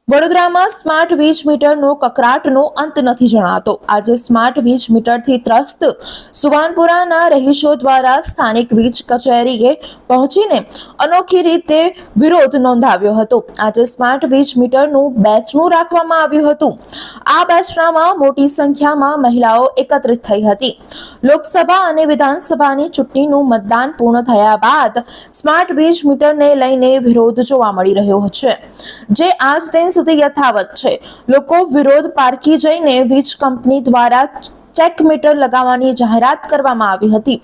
વડોદરામાં સ્માર્ટ વીજ મીટરનો કકરાટનો અંત નથી જણાતો। આજે સ્માર્ટ વીજ મીટરથી ત્રસ્ત સુવાનપુરાના રહીશો દ્વારા સ્થાનિક વીજ કચેરીએ પહોંચીને અનોખી રીતે વિરોધ નોંધાવ્યો હતો। આજે સ્માર્ટ વીજ મીટરનું બેચણું રાખવામાં આવ્યું હતું। આ બેચણામાં મોટી સંખ્યામાં મહિલાઓ એકત્રિત થઈ હતી। લોકસભા અને વિધાનસભાની ચૂંટણીનું મતદાન પૂર્ણ થયા બાદ સ્માર્ટ વીજ મીટરને લઈને વિરોધ જોવા મળી રહ્યો છે, જે આજ દિન સુધી યથાવત છે। લોકો વિરોધ પારખી જઈને વીજ કંપની દ્વારા ચેક મીટર લગાવવાની જાહેરાત કરવામાં આવી હતી,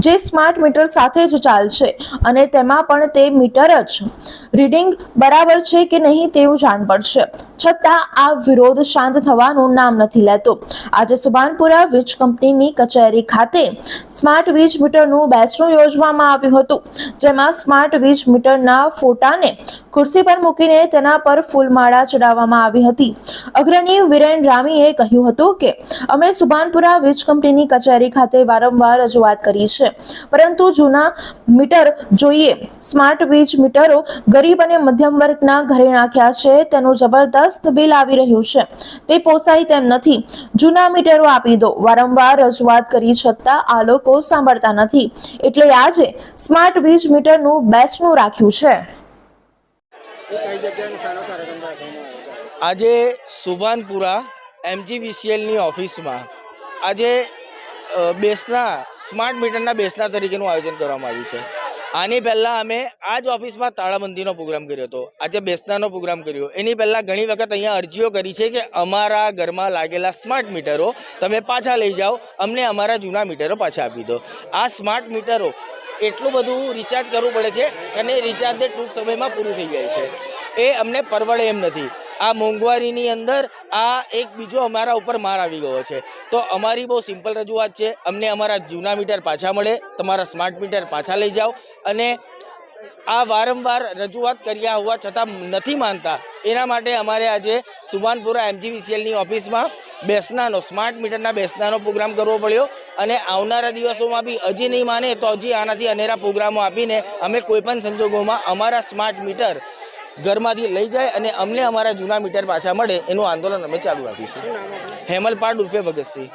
જે સ્માર્ટ મીટર સાથે જ ચાલશે અને તેમાં પણ તે મીટર જ રીડિંગ બરાબર છે કે નહીં તેવું જાણ પડશે। છતાં આ વિરોધ શાંત થવાનું નામ નથી લેતો। આજે સુભાનપુરા વીજ કંપનીની કચેરી ખાતે સ્માર્ટ વીજ મીટરનું બેચણું યોજવામાં આવ્યું હતું, જેમાં સ્માર્ટ વીજ મીટરના ફોટાને ખુરશી પર મૂકીને તેના પર ફૂલમાળા ચડાવવામાં આવી હતી। અગ્રણી વિરેન રામીએ કહ્યું હતું કે અમે સુભાનપુરા વીજ કંપનીની કચેરી ખાતે વારંવાર રજૂઆત કરી છે, પરંતુ જૂના મીટર જોઈએ। સ્માર્ટ વીજ મીટરો ગરીબ અને મધ્યમ વર્ગના ઘરે નાખ્યા છે, તેનું જબરદસ્ત બિલ આવી રહ્યું છે, તે પોસાય તેમ નથી। જૂના મીટરો આપી દો। વારંવાર રજૂઆત કરી છતાં આ લોકો સાંભળતા નથી, એટલે આજે સ્માર્ટ વીજ મીટરનું બેચણું રાખ્યું છે। આજે સુભાનપુરા MGVCLની ઓફિસમાં આજે બેસના સ્માર્ટ મીટરના બેસના તરીકેનું આયોજન કરવામાં આવ્યું છે। આની પહેલાં અમે આ જ ઓફિસમાં તાળાબંધીનો પ્રોગ્રામ કર્યો હતો, આજે બેસનાનો પ્રોગ્રામ કર્યો। એની પહેલાં ઘણી વખત અહીંયા અરજીઓ કરી છે કે અમારા ઘરમાં લાગેલા સ્માર્ટ મીટરો તમે પાછા લઈ જાઓ, અમને અમારા જૂના મીટરો પાછા આપી દો। આ સ્માર્ટ મીટરો એટલું બધું રિચાર્જ કરવું પડે છે અને રિચાર્જને ટૂંક સમયમાં પૂરું થઈ જાય છે, એ અમને પરવડે એમ નથી। આ મોંઘવારીની અંદર આ એક બીજો અમારા ઉપર માર આવી ગયો છે। તો અમારી બહુ સિમ્પલ રજૂઆત છે, અમને અમારા જૂના મીટર પાછા મળે, તમારા સ્માર્ટ મીટર પાછા લઈ જાઓ। અને આ વારંવાર રજૂઆત કર્યા હોવા છતાં નથી માનતા, એના માટે અમારે આજે સુભાનપુરા MGVCLની ઓફિસમાં બેસનાનો સ્માર્ટ મીટરના બેસનાનો પ્રોગ્રામ કરવો પડ્યો। અને આવનારા દિવસોમાં બી હજી નહીં માને તો હજી આનાથી અનેરા પ્રોગ્રામો આપીને અમે કોઈપણ સંજોગોમાં અમારા સ્માર્ટ મીટર ઘરમાંથી લઈ જાય અને અમને અમારા જૂના મીટર પાછા મળે એનું આંદોલન અમે ચાલુ રાખીશું। હેમલ પાડ ઉર્ફે ભગતસિંહ।